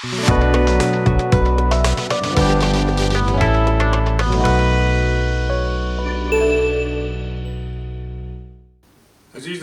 अजीज़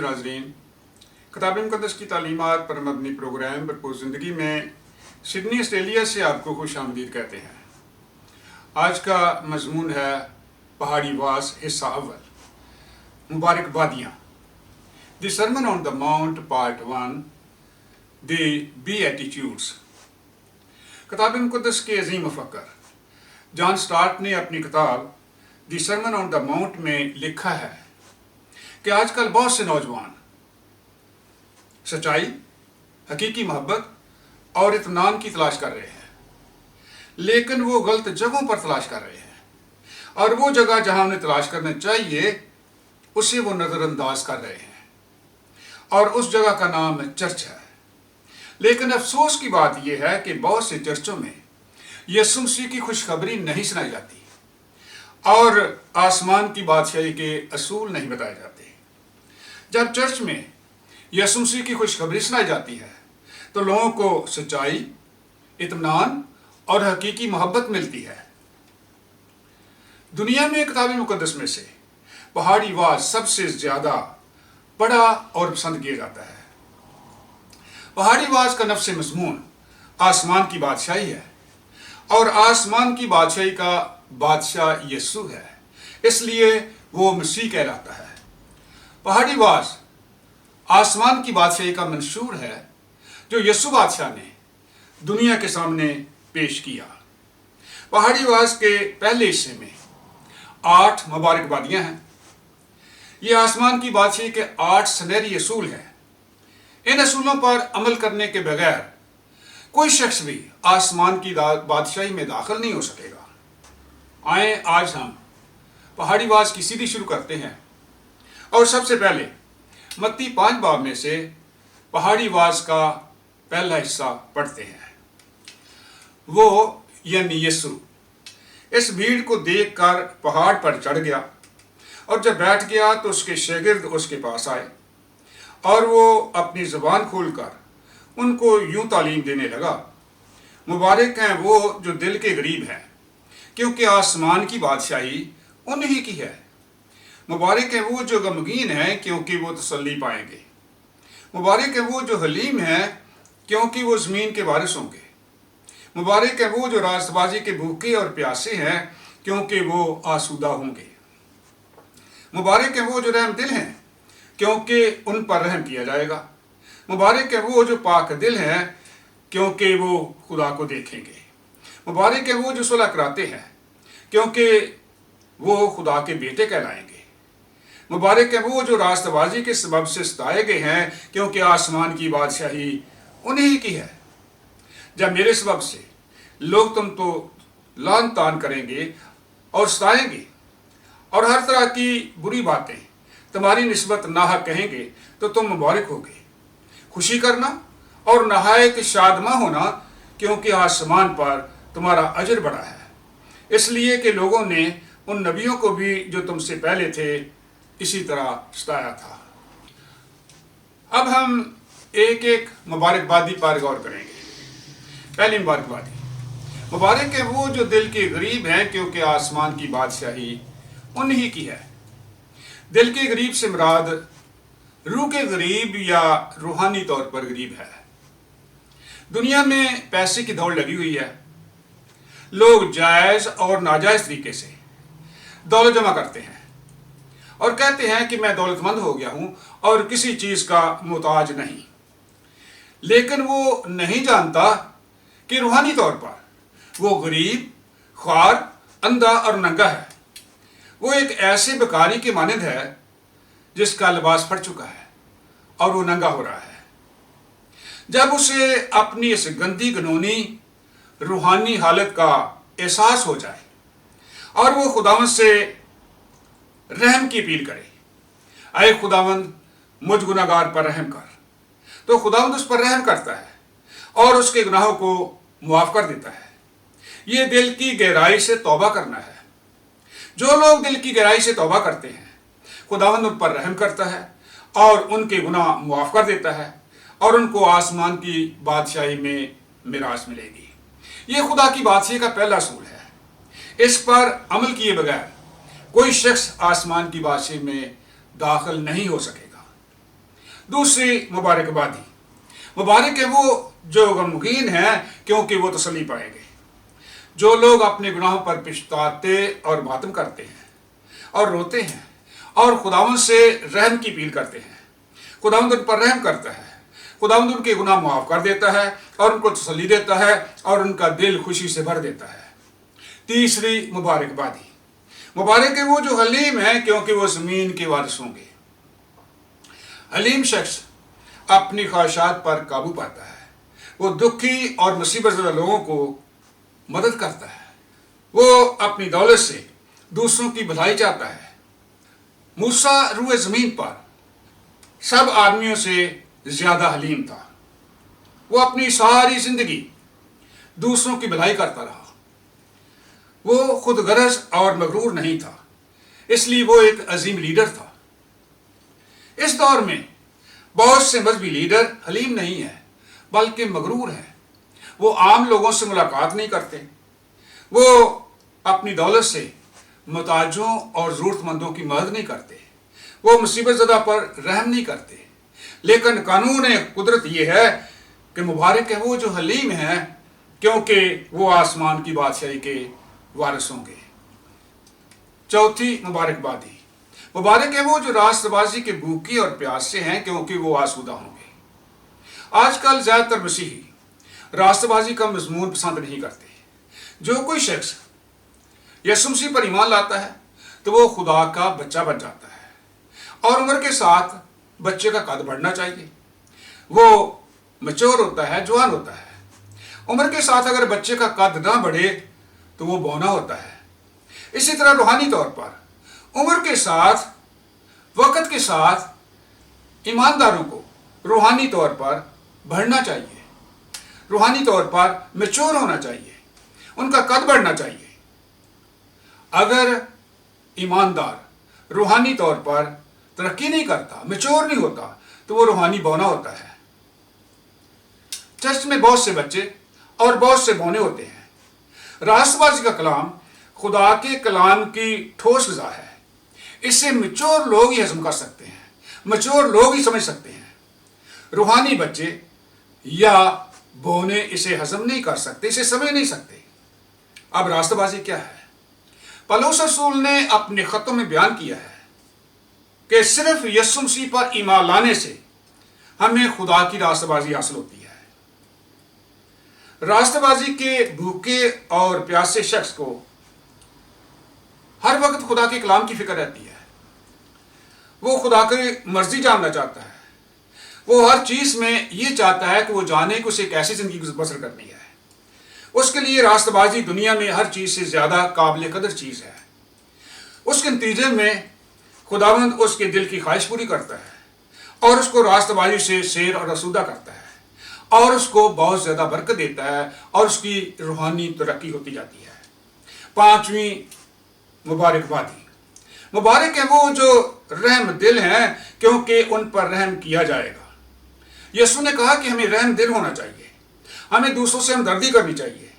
नाज़रीन, किताब मुक़द्दस की तालीमात पर मबनी प्रोग्राम भरपूर ज़िंदगी में सिडनी ऑस्ट्रेलिया से आपको खुश आमदीद कहते हैं। आज का मजमून है पहाड़ी वास हिस्सा अव्वल, मुबारकबादियाँ। The Sarman on the mount part 1, the beatitudes. किताब मुक़द्दस के अजीम मुफक्कर जॉन स्टार्ट ने अपनी किताब the Sarman on the Mount में लिखा है कि आजकल बहुत से नौजवान सच्चाई, हकीकी मोहब्बत और इत्मीनान की तलाश कर रहे हैं, लेकिन वो गलत जगहों पर तलाश कर रहे हैं और वो जगह जहां उन्हें तलाश करना चाहिए उसे वो नज़रअंदाज कर रहे हैं और उस जगह का नाम चर्च है। लेकिन अफसोस की बात यह है कि बहुत से चर्चों में यीशु मसीह की खुशखबरी नहीं सुनाई जाती और आसमान की बादशाही के असूल नहीं बताए जाते। जब चर्च में यीशु मसीह की खुशखबरी सुनाई जाती है तो लोगों को सच्चाई, इत्मीनान और हकीकी मोहब्बत मिलती है। दुनिया में किताब मुक़द्दस में से पहाड़ी वास सबसे ज़्यादा पढ़ा और पसंद किया जाता है। पहाड़ी वास का नफ्स मज़मून आसमान की बादशाही है और आसमान की बादशाही का बादशाह यीशु है, इसलिए वो मसीह कहलाता है। पहाड़ी वास आसमान की बादशाही का मंशूर है जो यीशु बादशाह ने दुनिया के सामने पेश किया। पहाड़ी वास के पहले हिस्से में 8 मुबारकबादियाँ हैं। ये आसमान की बादशाही के 8 सुनहरी असूल हैं। इन असूलों पर अमल करने के बगैर कोई शख्स भी आसमान की बादशाही में दाखिल नहीं हो सकेगा। आए आज हम पहाड़ी वास की सीधी शुरू करते हैं और सबसे पहले मत्ती 5 बाब में से पहाड़ी वास का पहला हिस्सा पढ़ते हैं। वो यानी यीशु इस भीड़ को देखकर पहाड़ पर चढ़ गया और जब बैठ गया तो उसके शागिर्द उसके पास आए और वो अपनी ज़ुबान खोलकर उनको यूं तालीम देने लगा, मुबारक हैं वो जो दिल के गरीब हैं, क्योंकि आसमान की बादशाही उन्हीं की है। मुबारक हैं वो जो गमगीन हैं, क्योंकि वो तसल्ली पाएंगे। मुबारक हैं वो जो हलीम हैं, क्योंकि वो ज़मीन के वारिस होंगे। मुबारक हैं वो जो रास्तबाजी के भूखे और प्यासे हैं, क्योंकि वो आसूदा होंगे। मुबारक हैं वो जो रहम दिल हैं, क्योंकि उन पर रहम किया जाएगा। मुबारक हैं वो जो पाक दिल हैं, क्योंकि वो खुदा को देखेंगे। मुबारक हैं वो जो सुलह कराते हैं, क्योंकि वो खुदा के बेटे कहलाएंगे। मुबारक हैं वो जो रास्तबाजी के सबब से सताए गए हैं, क्योंकि आसमान की बादशाही उन्हीं की है। जब मेरे सबब से लोग तुम तो लान तान करेंगे और सताएंगे और हर तरह की बुरी बातें तुम्हारी निस्बत नाहक कहेंगे, तो तुम मुबारक होगे। खुशी करना और नहायत शादमा होना, क्योंकि आसमान पर तुम्हारा अजर बड़ा है, इसलिए कि लोगों ने उन नबियों को भी जो तुमसे पहले थे इसी तरह सताया था। अब हम एक एक मुबारकबादी पर गौर करेंगे। पहली मुबारकबादी, मुबारक है वो जो दिल के गरीब हैं, क्योंकि आसमान की बादशाही उन्हीं की है। दिल के गरीब से मुराद रूह के गरीब या रूहानी तौर पर गरीब है। दुनिया में पैसे की दौड़ लगी हुई है। लोग जायज़ और नाजायज़ तरीके से दौलत जमा करते हैं और कहते हैं कि मैं दौलतमंद हो गया हूं और किसी चीज़ का मोहताज नहीं, लेकिन वो नहीं जानता कि रूहानी तौर पर वो गरीब, ख्वार, अंधा और नंगा है। वो एक ऐसे भिखारी के मानद है जिसका लिबास फट चुका है और वो नंगा हो रहा है। जब उसे अपनी इस गंदी गनूनी रूहानी हालत का एहसास हो जाए और वो खुदावंद से रहम की अपील करे, आए खुदावंद मुझ गुनाहगार पर रहम कर, तो खुदावंद उस पर रहम करता है और उसके गुनाहों को मुआफ़ कर देता है। ये दिल की गहराई से तौबा करना है। जो लोग दिल की गहराई से तौबा करते हैं, खुदावंद उन पर रहम करता है और उनके गुनाह मुआफ़ कर देता है और उनको आसमान की बादशाही में मिराज मिलेगी। ये खुदा की बादशाही का पहला असूल है। इस पर अमल किए बगैर कोई शख्स आसमान की बादशाही में दाखिल नहीं हो सकेगा। दूसरी मुबारकबादी, मुबारक है वो जो गमगीन हैं क्योंकि वो तसल्ली पाएंगे। जो लोग अपने गुनाहों पर पछताते और मातम करते हैं और रोते हैं और खुदावंद से रहम की अपील करते हैं, खुदावंद उन पर रहम करता है। खुदावंद उनके गुनाह माफ कर देता है और उनको तसल्ली देता है और उनका दिल खुशी से भर देता है। तीसरी मुबारकबादी, मुबारक है वो जो हलीम है क्योंकि वो ज़मीन के वारिस होंगे। हलीम शख्स अपनी ख्वाहिशात पर काबू पाता है। वो दुखी और मुसीबत ज़दा लोगों को मदद करता है। वो अपनी दौलत से दूसरों की भलाई चाहता है। मूसा रूए ज़मीन पर सब आदमियों से ज़्यादा हलीम था। वो अपनी सारी ज़िंदगी दूसरों की भलाई करता रहा। वो खुद गरज और मगरूर नहीं था, इसलिए वो एक अजीम लीडर था। इस दौर में बहुत से मजहबी लीडर हलीम नहीं है बल्कि मगरूर हैं। वो आम लोगों से मुलाकात नहीं करते। वो अपनी दौलत से मुताजों और ज़रूरतमंदों की मदद नहीं करते। वो मुसीबत ज़दा पर रहम नहीं करते। लेकिन कानून कुदरत ये है कि मुबारक है वो जो हलीम है क्योंकि वो आसमान की बादशाही के वारिस होंगे। चौथी मुबारकबादी, मुबारक है वो जो रास्तबाजी के भूखे और प्यासे हैं क्योंकि वो आसूदा होंगे। आजकल ज़्यादातर मसीही रास्तबाजी का मजमून पसंद नहीं करते। जो कोई शख्स यीशु मसीह पर ईमान लाता है तो वो खुदा का बच्चा बन जाता है और उम्र के साथ बच्चे का कद बढ़ना चाहिए। वो मैच्योर होता है, जवान होता है। उम्र के साथ अगर बच्चे का कद ना बढ़े तो वो बौना होता है। इसी तरह रूहानी तौर पर उम्र के साथ, वक़्त के साथ ईमानदारों को रूहानी तौर पर बढ़ना चाहिए, रूहानी तौर पर मैच्योर होना चाहिए, उनका कद बढ़ना चाहिए। अगर ईमानदार रूहानी तौर पर तरक्की नहीं करता, मैच्योर नहीं होता, तो वो रूहानी बौना होता है। चर्च में बहुत से बच्चे और बहुत से बौने होते हैं। रास्तबाजी का कलाम खुदा के कलाम की ठोस ग़िज़ा है। इसे मैच्योर लोग ही हजम कर सकते हैं, मैच्योर लोग ही समझ सकते हैं। रूहानी बच्चे या बौने इसे हजम नहीं कर सकते, इसे समझ नहीं सकते। अब रास्तबाजी क्या है? पौलुस रसूल ने अपने ख़तों में बयान किया है कि सिर्फ यीशु मसीह पर ईमान लाने से हमें खुदा की रास्तबाजी हासिल होती है। रास्तबाजी के भूखे और प्यासे शख्स को हर वक्त खुदा के कलाम की फिक्र रहती है। वो खुदा की मर्जी जानना चाहता है। वो हर चीज़ में ये चाहता है कि वो जाने कि उसे कैसी ज़िंदगी बसर करनी है। उसके लिए रास्तबाजी दुनिया में हर चीज़ से ज़्यादा काबिल कदर चीज़ है। उसके नतीजे में खुदावंद उसके दिल की ख्वाहिश पूरी करता है और उसको रास्तबाजी से सैर और आसूदा करता है और उसको बहुत ज़्यादा बरकत देता है और उसकी रूहानी तरक्की होती जाती है। पांचवी मुबारकबादी, मुबारक है वो जो रहम दिल हैं क्योंकि उन पर रहम किया जाएगा। यीशु ने कहा कि हमें रहम दिल होना चाहिए, हमें दूसरों से हमदर्दी करनी चाहिए,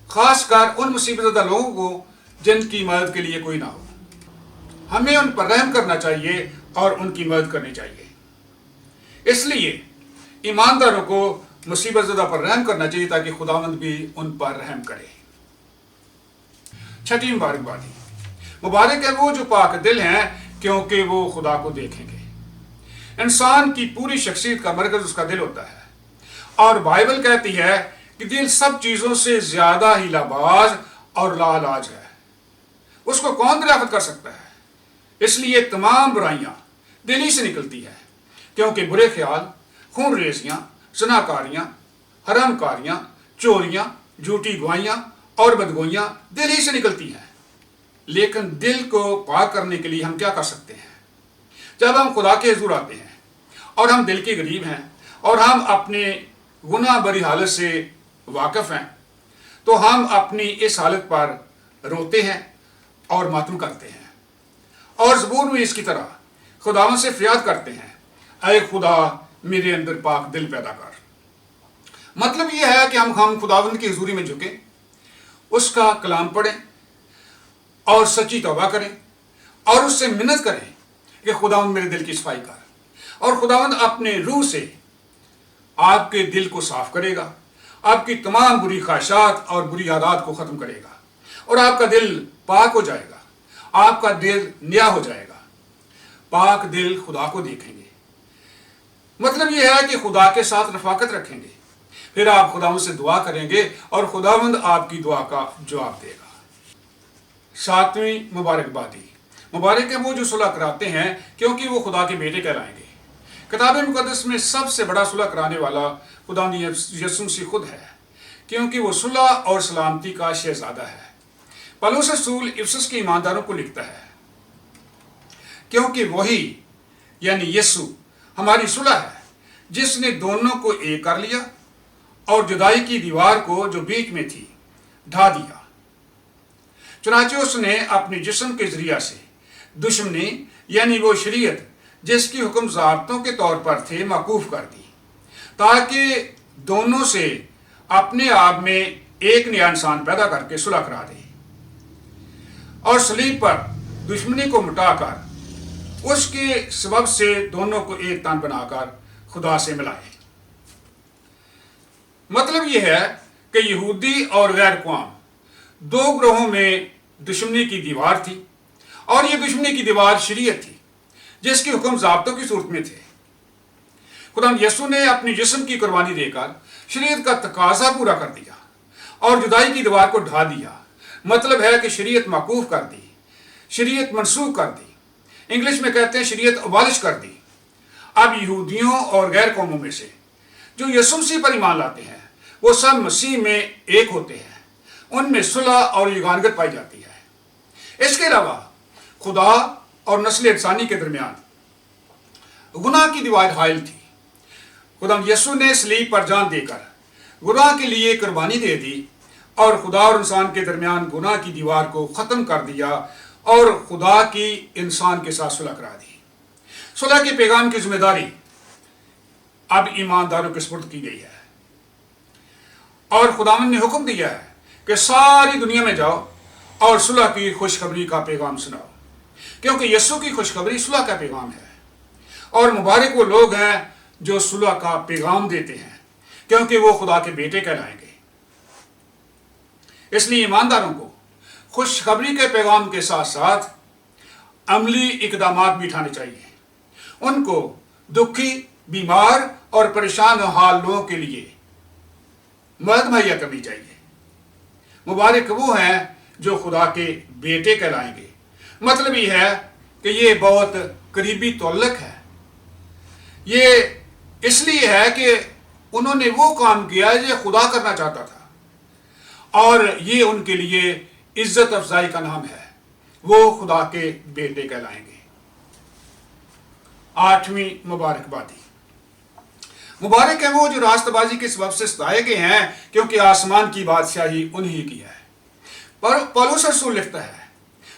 खासकर उन मुसीबतज़दा लोगों को जिनकी मदद के लिए कोई ना हो। हमें उन पर रहम करना चाहिए और उनकी मदद करनी चाहिए। इसलिए ईमानदारों को मुसीबतज़दा पर रहम करना चाहिए ताकि खुदावंद भी उन पर रहम करे। छठी मुबारकबादी, मुबारक है वो जो पाक दिल हैं क्योंकि वो खुदा को देखेंगे। इंसान की पूरी शख्सियत का मरकज उसका दिल होता है और बाइबल कहती है कि दिल सब चीज़ों से ज़्यादा ही लाबाज और लालाज है। उसको कौन दरियाफ्त कर सकता है? इसलिए तमाम बुराइयां दिल ही से निकलती है क्योंकि बुरे ख्याल, खून रेजियाँ, ज़नाकारियाँ, हरामकारियाँ, चोरियाँ, झूठी गवाहियाँ और बदगोइयाँ दिल ही से निकलती हैं। लेकिन दिल को पाक करने के लिए हम क्या कर सकते हैं? जब हम खुदा के हुज़ूर आते हैं और हम दिल के गरीब हैं और हम अपने गुनाह भरी हालत से वाकिफ़ हैं तो हम अपनी इस हालत पर रोते हैं और मातम करते हैं और ज़बूर में इसकी तरह खुदावंद से फ़रियाद करते हैं, ऐ खुदा मेरे अंदर पाक दिल पैदा कर। مطلب یہ ہے کہ ہم خداوند کی حضوری میں جھکیں، اس کا کلام پڑھیں اور سچی توبہ کریں اور اس سے منت کریں کہ خداوند میرے دل کی صفائی کر، اور خداوند اپنے روح سے آپ کے دل کو صاف کرے گا، آپ کی تمام بری خواہشات اور بری عادات کو ختم کرے گا، اور آپ کا دل پاک ہو جائے گا، آپ کا دل نیا ہو جائے گا۔ پاک دل خدا کو دیکھیں گے، مطلب یہ ہے کہ خدا کے ساتھ رفاقت رکھیں گے، پھر آپ خداوند سے دعا کریں گے اور خداوند آپ کی دعا کا جواب دے گا۔ ساتویں مبارکبادی، مبارک ہے وہ جو صلح کراتے ہیں کیونکہ وہ خدا کے بیٹے کہلائیں گے۔ کتاب مقدس میں سب سے بڑا صلح کرانے والا خدا یسوع مسیح خود ہے، کیونکہ وہ صلح اور سلامتی کا شہزادہ ہے۔ پولس رسول افسس کے ایمانداروں کو لکھتا ہے، کیونکہ وہی یعنی یسوع ہماری صلح ہے، جس نے دونوں کو ایک کر لیا اور جدائی کی دیوار کو جو بیچ میں تھی ڈھا دیا۔ چنانچہ اس نے اپنے جسم کے ذریعہ سے دشمنی یعنی وہ شریعت جس کی حکم ضابطوں کے طور پر تھے موقوف کر دی، تاکہ دونوں سے اپنے آپ میں ایک نیا انسان پیدا کر کے صلح کرا دے، اور صلیب پر دشمنی کو مٹا کر اس کے سبب سے دونوں کو ایک تن بنا کر خدا سے ملائے۔ مطلب یہ ہے کہ یہودی اور غیر قوم دو گروہوں میں دشمنی کی دیوار تھی، اور یہ دشمنی کی دیوار شریعت تھی جس کے حکم ضابطوں کی صورت میں تھے۔ خدا یسوع نے اپنی جسم کی قربانی دے کر شریعت کا تقاضا پورا کر دیا اور جدائی کی دیوار کو ڈھا دیا۔ مطلب ہے کہ شریعت موقوف کر دی، شریعت منسوخ کر دی، انگلش میں کہتے ہیں شریعت ابالش کر دی۔ اب یہودیوں اور غیر قوموں میں سے جو یسوع مسیح پر ایمان لاتے ہیں وہ سب مسیح میں ایک ہوتے ہیں، ان میں صلح اور یگانگت پائی جاتی ہے۔ اس کے علاوہ خدا اور نسل انسانی کے درمیان گناہ کی دیوار حائل تھی۔ خدا یسوع نے صلیب پر جان دے کر گناہ کے لیے قربانی دے دی اور خدا اور انسان کے درمیان گناہ کی دیوار کو ختم کر دیا اور خدا کی انسان کے ساتھ صلح کرا دی۔ صلح کے پیغام کی ذمہ داری اب ایمانداروں کے سپرد کی گئی ہے، اور خداوند نے حکم دیا ہے کہ ساری دنیا میں جاؤ اور صلح کی خوشخبری کا پیغام سناؤ، کیونکہ یسوع کی خوشخبری صلح کا پیغام ہے، اور مبارک وہ لوگ ہیں جو صلح کا پیغام دیتے ہیں، کیونکہ وہ خدا کے بیٹے کہلائیں گے۔ اس لیے ایمانداروں کو خوشخبری کے پیغام کے ساتھ ساتھ عملی اقدامات بھی اٹھانے چاہیے۔ ان کو دکھی، بیمار اور پریشان حال لوگوں کے لیے مدد مہیا کرنی چاہیے۔ مبارک وہ ہیں جو خدا کے بیٹے کہلائیں گے۔ مطلب یہ ہے کہ یہ بہت قریبی تعلق ہے۔ یہ اس لیے ہے کہ انہوں نے وہ کام کیا جو خدا کرنا چاہتا تھا، اور یہ ان کے لیے عزت افزائی کا نام ہے، وہ خدا کے بیٹے کہلائیں گے۔ آٹھویں مبارکبادی، مبارک ہے وہ جو راست بازی کے سبب سے ستائے گئے ہیں، کیونکہ آسمان کی بادشاہی انہی کی ہے۔ پولس رسول لکھتا ہے،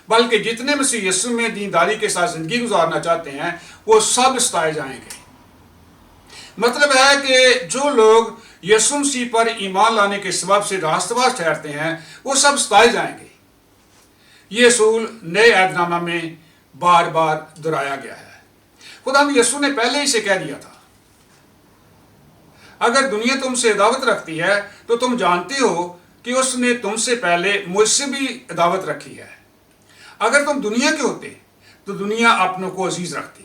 بلکہ جتنے مسیح یسوع میں دینداری کے ساتھ زندگی گزارنا چاہتے ہیں وہ سب ستائے جائیں گے۔ مطلب ہے کہ جو لوگ یسوع مسیح پر ایمان لانے کے سبب سے راست باز ٹھہرتے ہیں وہ سب ستائے جائیں گے۔ یہ اصول نئے عہد نامہ میں بار بار دہرایا گیا ہے۔ خدا یسوع نے پہلے ہی سے کہہ دیا تھا، اگر دنیا تم سے عداوت رکھتی ہے تو تم جانتے ہو کہ اس نے تم سے پہلے مجھ سے بھی عداوت رکھی ہے۔ اگر تم دنیا کے ہوتے تو دنیا اپنوں کو عزیز رکھتی،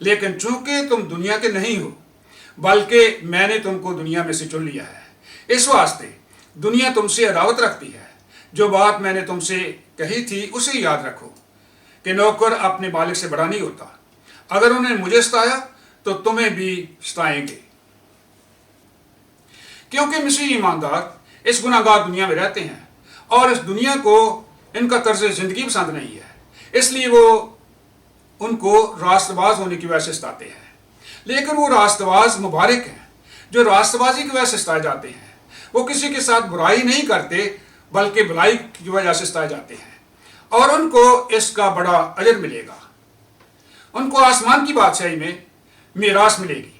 لیکن چونکہ تم دنیا کے نہیں ہو بلکہ میں نے تم کو دنیا میں سے چن لیا ہے، اس واسطے دنیا تم سے عداوت رکھتی ہے۔ جو بات میں نے تم سے کہی تھی اسے یاد رکھو کہ نوکر اپنے مالک سے بڑا نہیں ہوتا۔ اگر انہیں مجھے ستایا تو تمہیں بھی ستائیں گے، کیونکہ مسیحی ایماندار اس گناہ گار دنیا میں رہتے ہیں اور اس دنیا کو ان کا طرز زندگی پسند نہیں ہے، اس لیے وہ ان کو راست باز ہونے کی وجہ سے ستاتے ہیں۔ لیکن وہ راست باز مبارک ہیں جو راست بازی کی وجہ سے ستائے جاتے ہیں۔ وہ کسی کے ساتھ برائی نہیں کرتے بلکہ بھلائی کی وجہ سے ستائے جاتے ہیں، اور ان کو اس کا بڑا اجر ملے گا۔ ان کو آسمان کی بادشاہی میں میراث ملے گی۔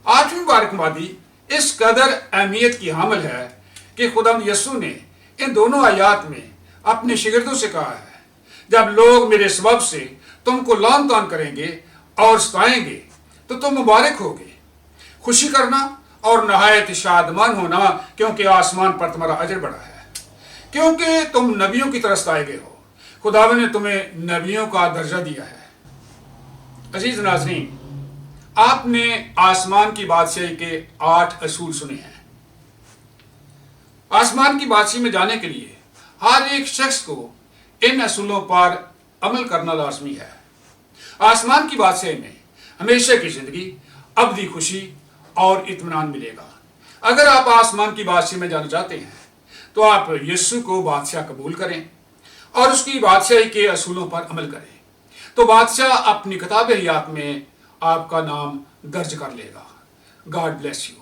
آٹھویں مبارکبادی اس قدر اہمیت کی حامل ہے کہ خدا یسوع نے ان دونوں آیات میں اپنے شاگردوں سے کہا ہے، جب لوگ میرے سبب سے تم کو لعن طعن کریں گے اور ستائیں گے تو تم مبارک ہوگے۔ خوشی کرنا اور نہایت شادمان ہونا، کیونکہ آسمان پر تمہارا اجر بڑا ہے، کیونکہ تم نبیوں کی طرح ستائے گئے ہو۔ خداوند نے تمہیں نبیوں کا درجہ دیا ہے۔ عزیز ناظرین، آپ نے آسمان کی بادشاہی کے 8 اصول سنے ہیں۔ آسمان کی بادشاہی میں جانے کے لیے ہر ایک شخص کو ان اصولوں پر عمل کرنا لازمی ہے۔ آسمان کی بادشاہی میں ہمیشہ کی زندگی، ابدی خوشی اور اطمینان ملے گا۔ اگر آپ آسمان کی بادشاہی میں جانا چاہتے ہیں تو آپ یسوع کو بادشاہ قبول کریں اور اس کی بادشاہی کے اصولوں پر عمل کریں، تو بادشاہ اپنی کتاب حیات میں آپ کا نام درج کر لے گا۔ God bless you.